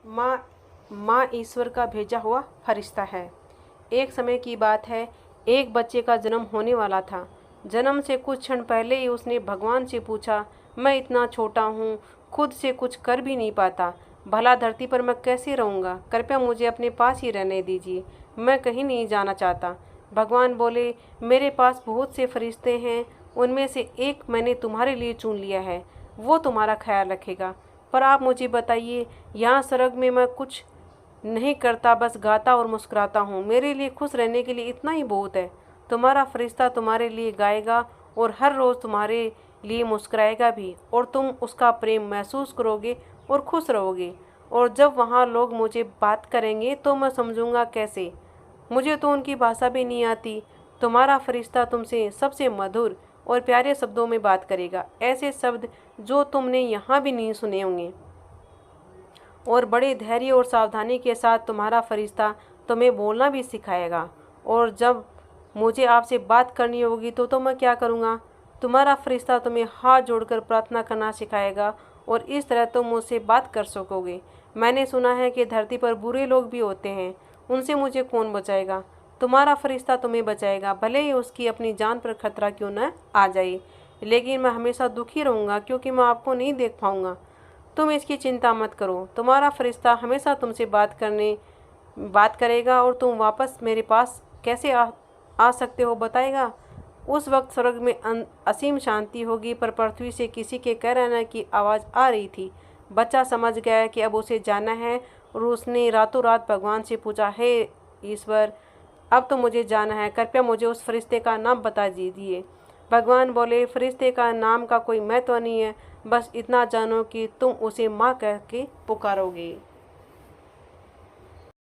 माँ माँ ईश्वर का भेजा हुआ फरिश्ता है। एक समय की बात है, एक बच्चे का जन्म होने वाला था। जन्म से कुछ क्षण पहले ही उसने भगवान से पूछा, मैं इतना छोटा हूँ, खुद से कुछ कर भी नहीं पाता, भला धरती पर मैं कैसे रहूँगा? कृपया मुझे अपने पास ही रहने दीजिए, मैं कहीं नहीं जाना चाहता। भगवान बोले, मेरे पास बहुत से फरिश्ते हैं, उनमें से एक मैंने तुम्हारे लिए चुन लिया है, वो तुम्हारा ख्याल रखेगा। पर आप मुझे बताइए, यहाँ स्वर्ग में मैं कुछ नहीं करता, बस गाता और मुस्कुराता हूँ। मेरे लिए खुश रहने के लिए इतना ही बहुत है। तुम्हारा फरिश्ता तुम्हारे लिए गाएगा और हर रोज़ तुम्हारे लिए मुस्कुराएगा भी, और तुम उसका प्रेम महसूस करोगे और खुश रहोगे। और जब वहाँ लोग मुझे बात करेंगे तो मैं समझूंगा कैसे? मुझे तो उनकी भाषा भी नहीं आती। तुम्हारा फरिश्ता तुमसे सबसे मधुर और प्यारे शब्दों में बात करेगा, ऐसे शब्द जो तुमने यहाँ भी नहीं सुने होंगे। और बड़े धैर्य और सावधानी के साथ तुम्हारा फरिश्ता तुम्हें बोलना भी सिखाएगा। और जब मुझे आपसे बात करनी होगी तो मैं क्या करूँगा? तुम्हारा फरिश्ता तुम्हें हाथ जोड़कर प्रार्थना करना सिखाएगा, और इस तरह तुम मुझसे बात कर सकोगे। मैंने सुना है कि धरती पर बुरे लोग भी होते हैं, उनसे मुझे कौन बचाएगा? तुम्हारा फरिश्ता तुम्हें बचाएगा, भले ही उसकी अपनी जान पर खतरा क्यों न आ जाए। लेकिन मैं हमेशा दुखी रहूँगा क्योंकि मैं आपको नहीं देख पाऊँगा। तुम इसकी चिंता मत करो, तुम्हारा फरिश्ता हमेशा तुमसे बात करेगा, और तुम वापस मेरे पास कैसे आ सकते हो बताएगा। उस वक्त स्वर्ग में असीम शांति होगी, पर पृथ्वी से किसी के कहने की आवाज़ आ रही थी। बच्चा समझ गया कि अब उसे जाना है, और उसने रातों रात भगवान से पूछा, हे ईश्वर, अब तो मुझे जाना है, कृपया मुझे उस फरिश्ते का नाम बता दीजिए। भगवान बोले, फरिश्ते का नाम का कोई महत्व नहीं है, बस इतना जानो कि तुम उसे माँ कह के पुकारोगे।